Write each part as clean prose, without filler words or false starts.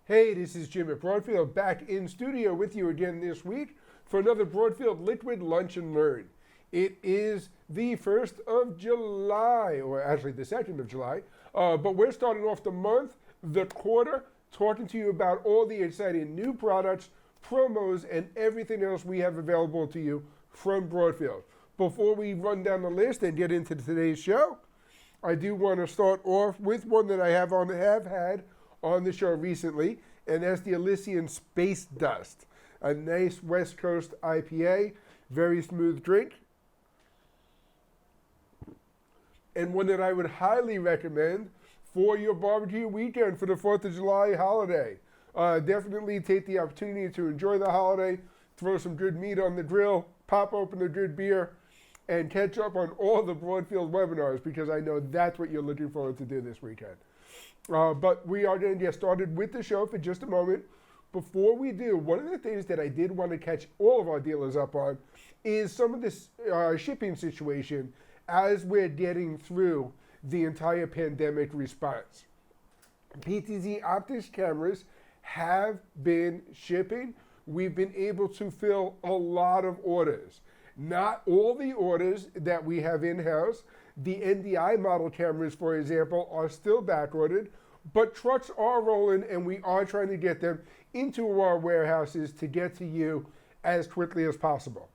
Hey, this is Jim at Broadfield, back in studio with you again this week for another Broadfield Liquid Lunch and Learn. It is the 1st of July, or actually the 2nd of July, but we're starting off the month, the quarter, talking to you about all the exciting new products, promos, and everything else we have available to you from Broadfield. Before we run down the list and get into today's show, I do want to start off with one that I have had on the show recently, and that's the Elysian Space Dust, a nice West Coast IPA, very smooth drink, and one that I would highly recommend for your barbecue weekend for the 4th of July holiday. Definitely take the opportunity to enjoy the holiday, throw some good meat on the grill, pop open a good beer, and catch up on all the Broadfield webinars, because I know that's what you're looking forward to do this weekend. But we are going to get started with the show for just a moment. Before we do, one of the things that I did want to catch all of our dealers up on is some of this shipping situation as we're getting through the entire pandemic response. PTZ Optics cameras have been shipping. We've been able to fill a lot of orders. Not all the orders that we have in-house. The NDI model cameras, for example, are still back ordered, but trucks are rolling and we are trying to get them into our warehouses to get to you as quickly as possible.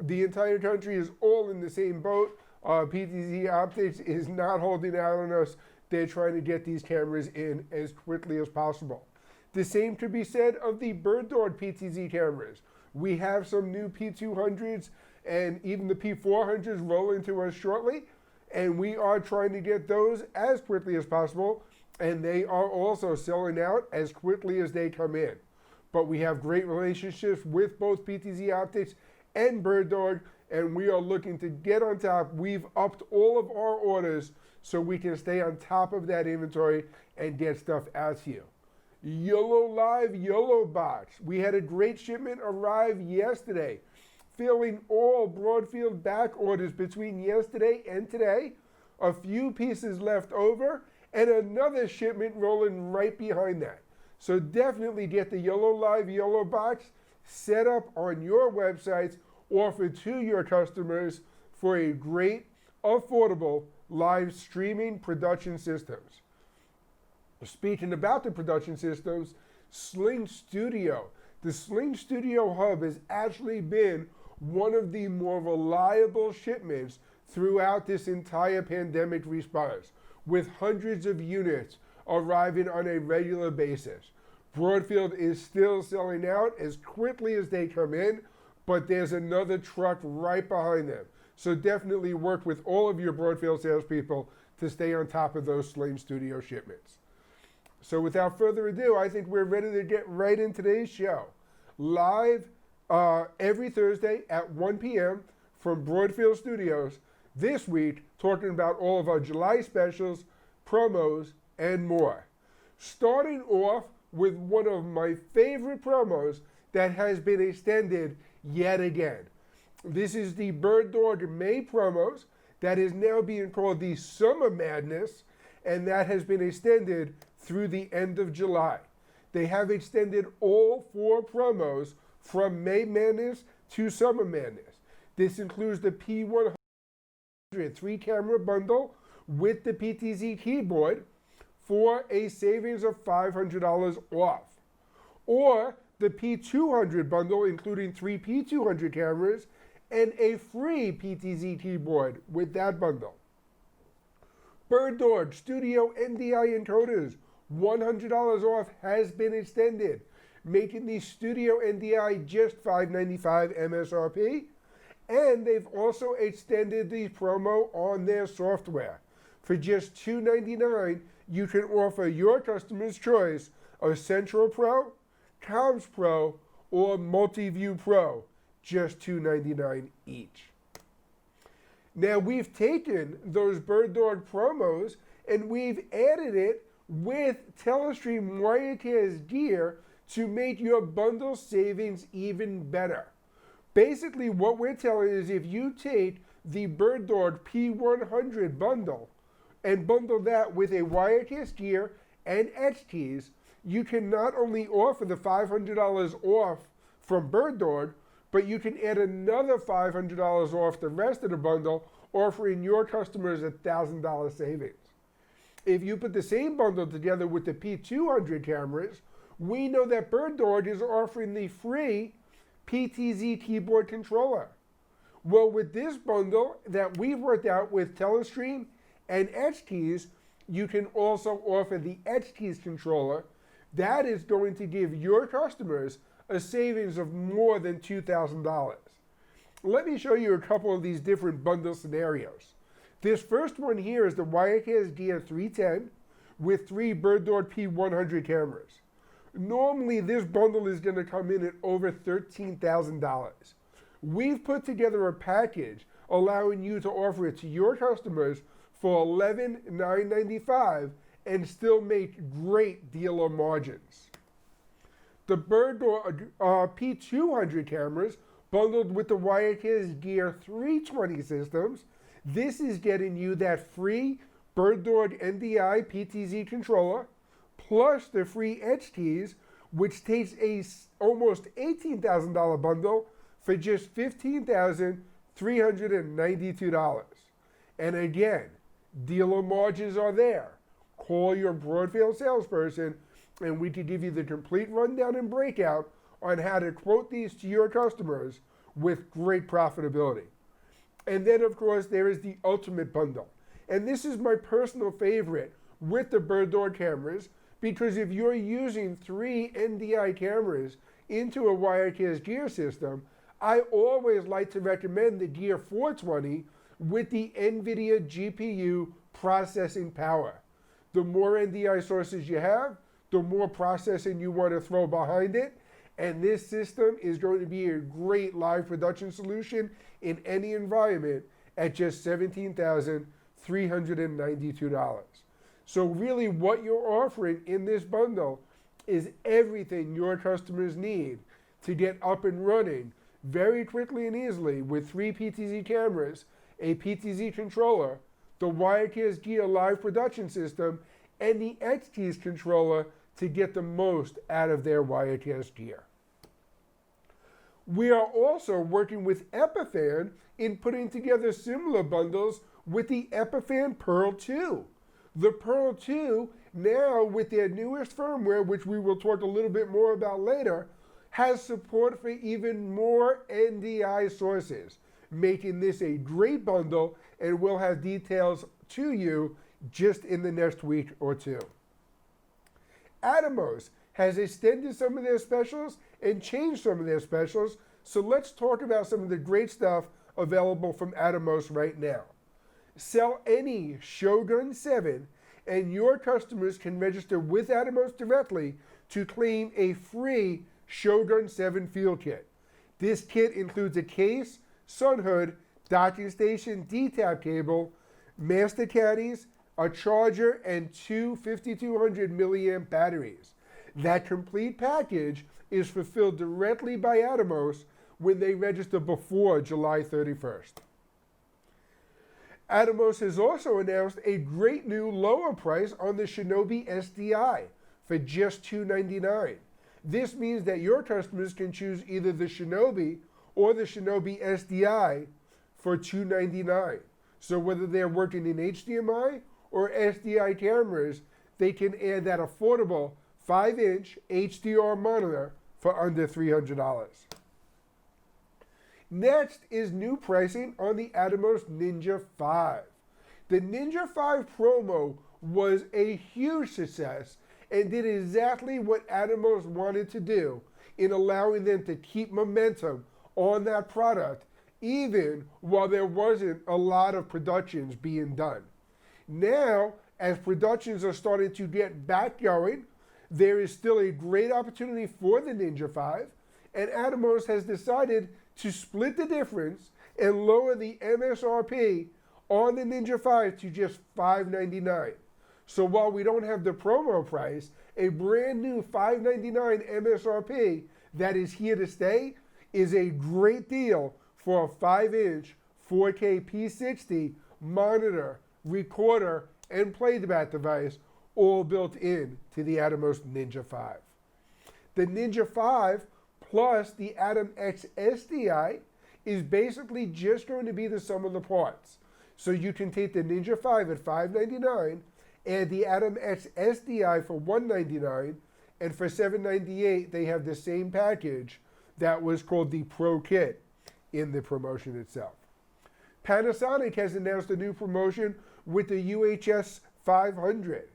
The entire country is all in the same boat. PTZ Optics is not holding out on us. They're trying to get these cameras in as quickly as possible. The same could be said of the Bird Dog PTZ cameras. We have some new P200s and even the P400s rolling to us shortly, and we are trying to get those as quickly as possible, and they are also selling out as quickly as they come in. But we have great relationships with both PTZ Optics and Bird Dog, and we are looking to get on top. We've upped all of our orders so we can stay on top of that inventory and get stuff out to you. YOLO Live YOLO Box. We had a great shipment arrive yesterday, filling all Broadfield back orders between yesterday and today. A few pieces left over, and another shipment rolling right behind that. So definitely get the YOLO Live YOLO Box set up on your websites, offered to your customers for a great, affordable live streaming production systems. Speaking about the production systems, Sling Studio. The Sling Studio Hub has actually been one of the more reliable shipments throughout this entire pandemic response, with hundreds of units arriving on a regular basis. Broadfield is still selling out as quickly as they come in, but there's another truck right behind them. So definitely work with all of your Broadfield salespeople to stay on top of those Sling Studio shipments. So without further ado, I think we're ready to get right into today's show. Live every Thursday at 1 p.m. from Broadfield Studios, this week talking about all of our July specials, promos, and more. Starting off with one of my favorite promos that has been extended yet again. This is the Bird Dog May promos that is now being called the Summer Madness, and that has been extended through the end of July. They have extended all 4 promos from May Madness to Summer Madness. This includes the P100 3-camera bundle with the PTZ keyboard for a savings of $500 off. Or the P200 bundle including 3 P200 cameras and a free PTZ keyboard with that bundle. Bird Dog Studio NDI encoders, $100 off, has been extended, making the Studio NDI just $595 MSRP, and they've also extended the promo on their software. For just $299, you can offer your customer's choice of Central Pro, Comms Pro, or Multiview Pro, just $299 each. Now we've taken those Bird Dog promos and we've added it with Telestream Wirecast gear to make your bundle savings even better. Basically what we're telling you is if you take the Bird Dog P100 bundle and bundle that with a Wirecast gear and X keys, you can not only offer the $500 off from Bird Dog, but you can add another $500 off the rest of the bundle, offering your customers $1,000 savings. If you put the same bundle together with the P200 cameras, we know that Bird Dog is offering the free PTZ keyboard controller. Well, with this bundle that we've worked out with Telestream and Edge Keys, you can also offer the Edge Keys controller. That is going to give your customers a savings of more than $2,000. Let me show you a couple of these different bundle scenarios. This first one here is the Wirecast Gear 310 with 3 Bird Dog P100 cameras. Normally, this bundle is going to come in at over $13,000. We've put together a package allowing you to offer it to your customers for $11,995 and still make great dealer margins. The Bird Dog P200 cameras bundled with the Wirecast Gear 320 systems. This is getting you that free Bird Dog NDI PTZ controller, plus the free Edge Keys, which takes a almost $18,000 bundle for just $15,392. And again, dealer margins are there. Call your Broadfield salesperson and we can give you the complete rundown and breakout on how to quote these to your customers with great profitability. And then, of course, there is the Ultimate Bundle. And this is my personal favorite with the Bird Dog cameras, because if you're using 3 NDI cameras into a Wirecast Gear system, I always like to recommend the Gear 420 with the NVIDIA GPU processing power. The more NDI sources you have, the more processing you want to throw behind it. And this system is going to be a great live production solution in any environment at just $17,392. So really what you're offering in this bundle is everything your customers need to get up and running very quickly and easily with 3 PTZ cameras, a PTZ controller, the Wirecast Gear live production system, and the Edge Keys controller to get the most out of their Wirecast Gear. We are also working with Epifan in putting together similar bundles with the Epifan Pearl 2. The Pearl 2, now with their newest firmware, which we will talk a little bit more about later, has support for even more NDI sources, making this a great bundle, and we'll have details to you just in the next week or two. Atomos has extended some of their specials and changed some of their specials, so let's talk about some of the great stuff available from Atomos right now. Sell any Shogun 7 and your customers can register with Atomos directly to claim a free Shogun 7 field kit. This kit includes a case, sun hood, docking station, D-tap cable, master caddies, a charger, and 2 5200 milliamp batteries. That complete package is fulfilled directly by Atomos when they register before July 31st. Atomos has also announced a great new lower price on the Shinobi SDI for just $299. This means that your customers can choose either the Shinobi or the Shinobi SDI for $299. So whether they're working in HDMI or SDI cameras, they can add that affordable 5-inch HDR monitor for under $300. Next is new pricing on the Atomos Ninja 5. The Ninja 5 promo was a huge success and did exactly what Atomos wanted to do in allowing them to keep momentum on that product, even while there wasn't a lot of productions being done. Now, as productions are starting to get back going, there is still a great opportunity for the Ninja 5, and Atomos has decided to split the difference and lower the MSRP on the Ninja 5 to just $599. So while we don't have the promo price, a brand new $599 MSRP that is here to stay is a great deal for a 5-inch 4K P60 monitor, recorder, and playback device, all built in to the Atomos Ninja 5. The Ninja 5 plus the Atom XS is basically just going to be the sum of the parts. So you can take the Ninja 5 at $599, and the Atom XS for $199, and for $798 they have the same package that was called the Pro Kit in the promotion itself. Panasonic has announced a new promotion with the UHS 500.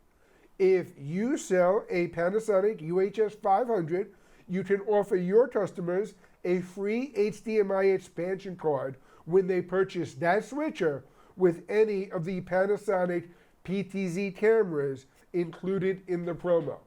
If you sell a Panasonic UHS 500, you can offer your customers a free HDMI expansion card when they purchase that switcher with any of the Panasonic PTZ cameras included in the promo.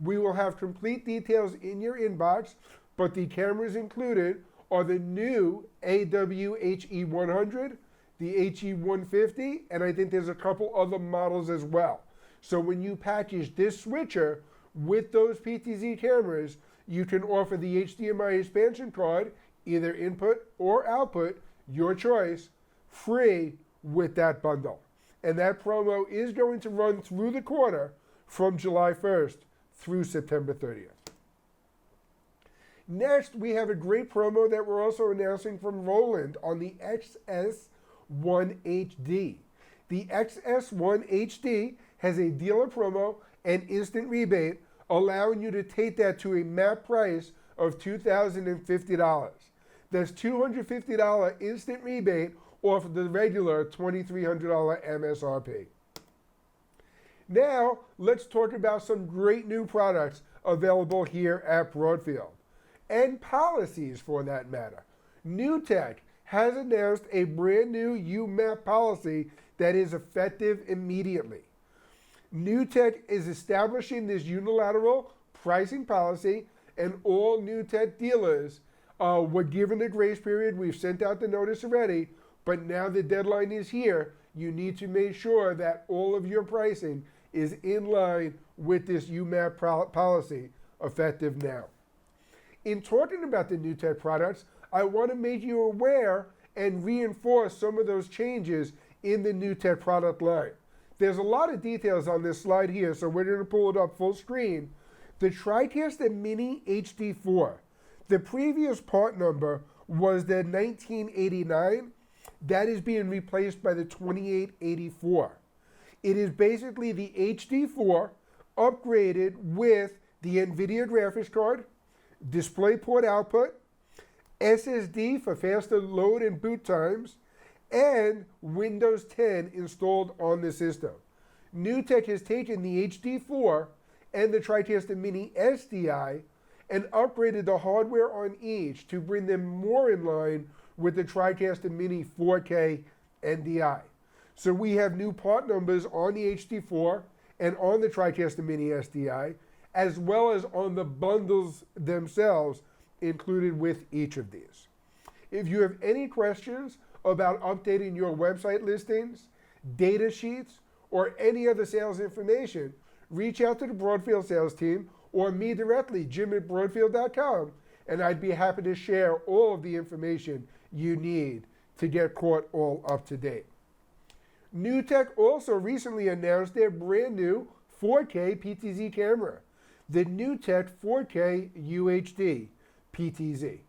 We will have complete details in your inbox, but the cameras included are the new AWHE100, the HE150, and I think there's a couple other models as well. So when you package this switcher with those PTZ cameras, you can offer the HDMI expansion card, either input or output, your choice, free with that bundle. And that promo is going to run through the quarter from July 1st through September 30th. Next, we have a great promo that we're also announcing from Roland on the XS1 HD. The XS1 HD has a dealer promo and instant rebate, allowing you to take that to a MAP price of $2,050. That's $250 instant rebate off of the regular $2,300 MSRP. Now, let's talk about some great new products available here at Broadfield, and policies for that matter. NewTek has announced a brand new UMAP policy that is effective immediately. NewTek is establishing this unilateral pricing policy, and all NewTek dealers were given a grace period. We've sent out the notice already, but now the deadline is here. You need to make sure that all of your pricing is in line with this UMAP policy, effective now. In talking about the NewTek products, I want to make you aware and reinforce some of those changes in the NewTek product line. There's a lot of details on this slide here, so we're going to pull it up full screen. The TriCaster Mini HD4. The previous part number was the 1989. That is being replaced by the 2884. It is basically the HD4 upgraded with the NVIDIA graphics card, DisplayPort output, SSD for faster load and boot times, and Windows 10 installed on the system. NewTek has taken the HD4 and the TriCaster Mini SDI and upgraded the hardware on each to bring them more in line with the TriCaster Mini 4K NDI. So we have new part numbers on the HD4 and on the TriCaster Mini SDI, as well as on the bundles themselves included with each of these. If you have any questions about updating your website listings, data sheets, or any other sales information, reach out to the Broadfield sales team or me directly, jim@broadfield.com, and I'd be happy to share all of the information you need to get caught all up to date. NewTek also recently announced their brand new 4K PTZ camera, the NewTek 4K UHD PTZ.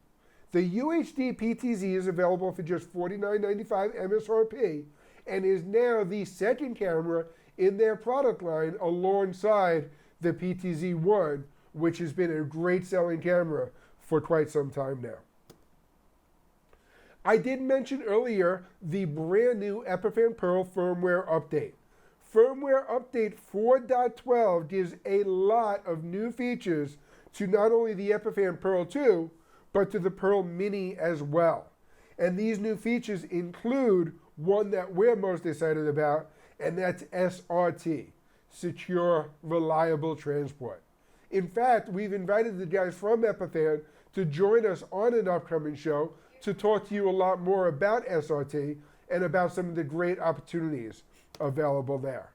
The UHD PTZ is available for just $49.95 MSRP and is now the second camera in their product line alongside the PTZ1, which has been a great selling camera for quite some time now. I did mention earlier the brand new Epiphan Pearl firmware update. Firmware update 4.12 gives a lot of new features to not only the Epiphan Pearl 2, but to the Pearl Mini as well. And these new features include one that we're most excited about, and that's SRT, Secure Reliable Transport. In fact, we've invited the guys from Epiphan to join us on an upcoming show to talk to you a lot more about SRT and about some of the great opportunities available there.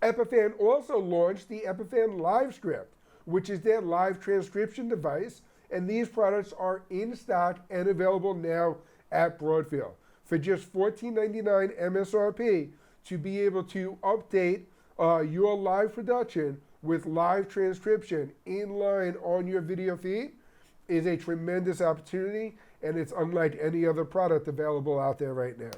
Epiphan also launched the Epiphan LiveScript, which is their live transcription device, and these products are in stock and available now at Broadfield for just $14.99 MSRP to be able to update your live production with live transcription in line on your video feed is a tremendous opportunity, and it's unlike any other product available out there right now.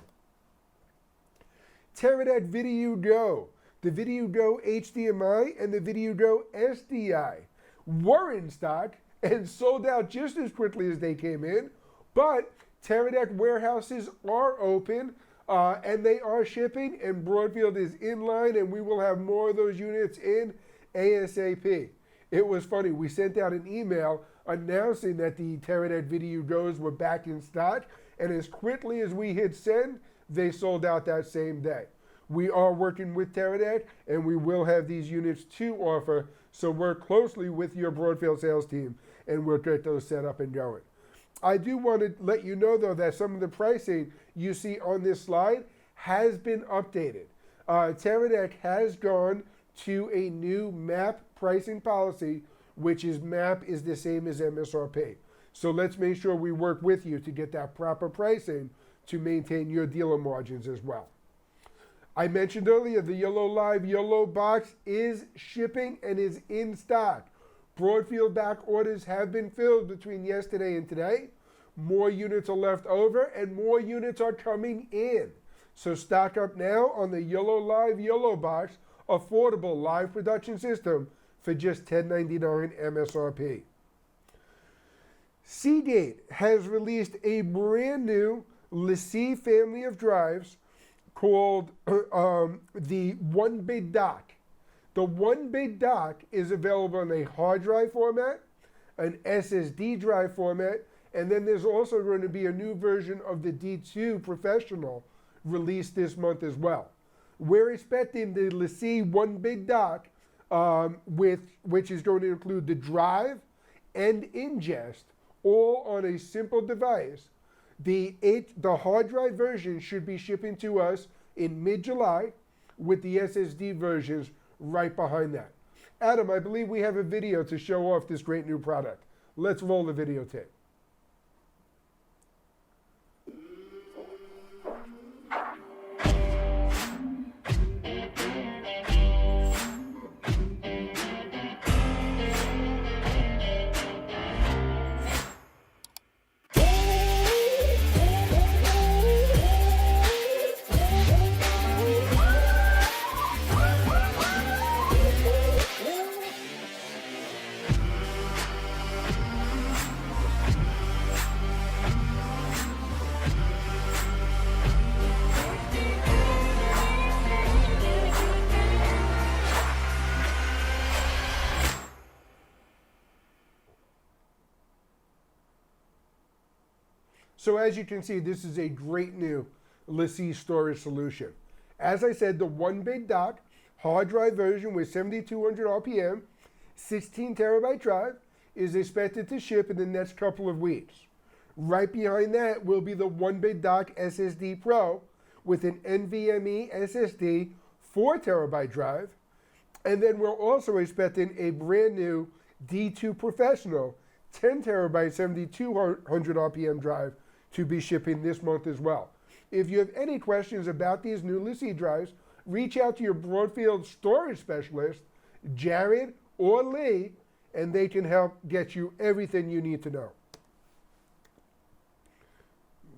Teradek Video Go, the Video Go HDMI and the Video Go SDI were in stock and sold out just as quickly as they came in, but Teradek warehouses are open and they are shipping, and Broadfield is in line, and we will have more of those units in ASAP. It was funny, we sent out an email announcing that the Teradek Video Go's were back in stock, and as quickly as we hit send, they sold out that same day. We are working with Teradek, and we will have these units to offer, so work closely with your Broadfield sales team, and we'll get those set up and going. I do want to let you know, though, that some of the pricing you see on this slide has been updated. Teradek has gone to a new MAP pricing policy, which is MAP is the same as MSRP. So let's make sure we work with you to get that proper pricing to maintain your dealer margins as well. I mentioned earlier the Yellow Live Yellow Box is shipping and is in stock. Broadfield back orders have been filled between yesterday and today. More units are left over and more units are coming in. So stock up now on the Yellow Live Yellow Box affordable live production system for just $10.99 MSRP. Seagate has released a brand new LaCie family of drives called the 1-bit dock. The 1-bit dock is available in a hard drive format, an SSD drive format, and then there's also going to be a new version of the D2 Professional released this month as well. We're expecting the LaCie 1-bit dock, which is going to include the drive and ingest, all on a simple device. The hard drive version should be shipping to us in mid-July, with the SSD versions right behind that. Adam, I believe we have a video to show off this great new product. Let's roll the videotape. So as you can see, this is a great new LaCie storage solution. As I said, the 1-bit dock, hard drive version with 7,200 RPM, 16 terabyte drive is expected to ship in the next couple of weeks. Right behind that will be the 1-bit dock SSD Pro with an NVMe SSD 4 terabyte drive. And then we're also expecting a brand new D2 Professional 10 terabyte 7,200 RPM drive to be shipping this month as well. If you have any questions about these new LaCie drives, reach out to your Broadfield storage specialist, Jared or Lee, and they can help get you everything you need to know.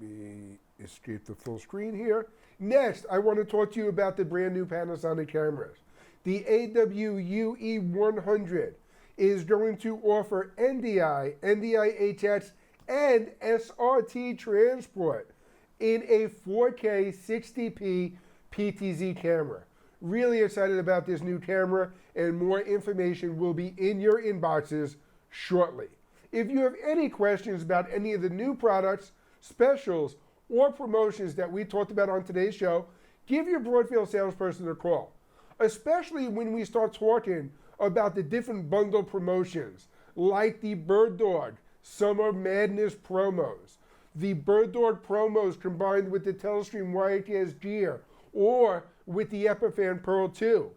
Let me escape the full screen here. Next, I want to talk to you about the brand new Panasonic cameras. The AWUE100 is going to offer NDI, NDI-HX, and SRT transport in a 4K 60p PTZ camera. Really excited about this new camera, and more information will be in your inboxes shortly. If you have any questions about any of the new products, specials, or promotions that we talked about on today's show, give your Broadfield salesperson a call, especially when we start talking about the different bundle promotions, like the Bird Dog Summer Madness promos, the Bird Dog promos combined with the Telestream YHS gear, or with the Epiphan Pearl 2.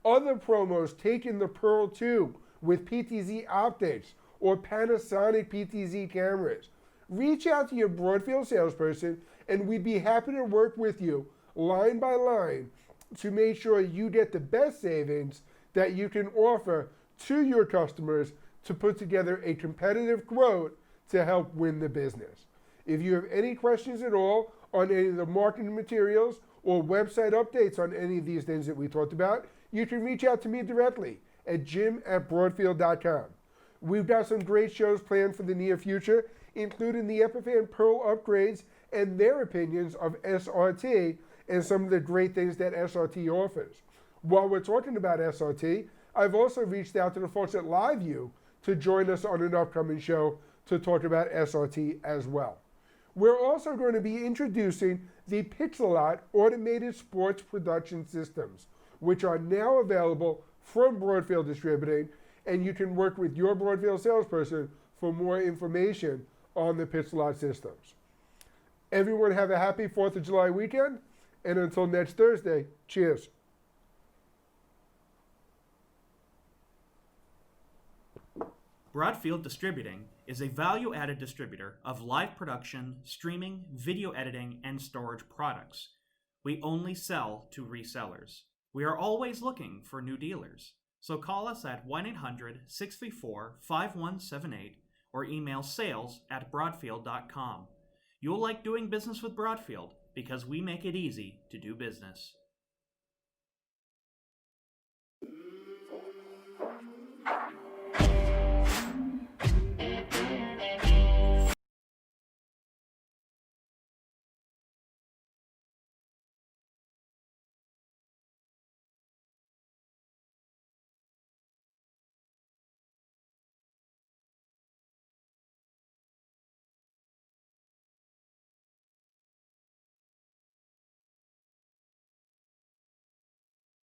Other promos taking the Pearl 2 with PTZ optics or Panasonic PTZ cameras. Reach out to your Broadfield salesperson, and we'd be happy to work with you line by line to make sure you get the best savings that you can offer to your customers to put together a competitive quote to help win the business. If you have any questions at all on any of the marketing materials or website updates on any of these things that we talked about, you can reach out to me directly at jim@broadfield.com. We've got some great shows planned for the near future, including the Epiphan Pearl upgrades and their opinions of SRT and some of the great things that SRT offers. While we're talking about SRT, I've also reached out to the folks at LiveView to join us on an upcoming show to talk about SRT as well. We're also going to be introducing the Pixelot automated sports production systems, which are now available from Broadfield Distributing, and you can work with your Broadfield salesperson for more information on the Pixelot systems. Everyone have a happy 4th of July weekend, and until next Thursday, cheers. Broadfield Distributing is a value-added distributor of live production, streaming, video editing, and storage products. We only sell to resellers. We are always looking for new dealers. So call us at 1-800-634-5178 or email sales@broadfield.com. You'll like doing business with Broadfield because we make it easy to do business.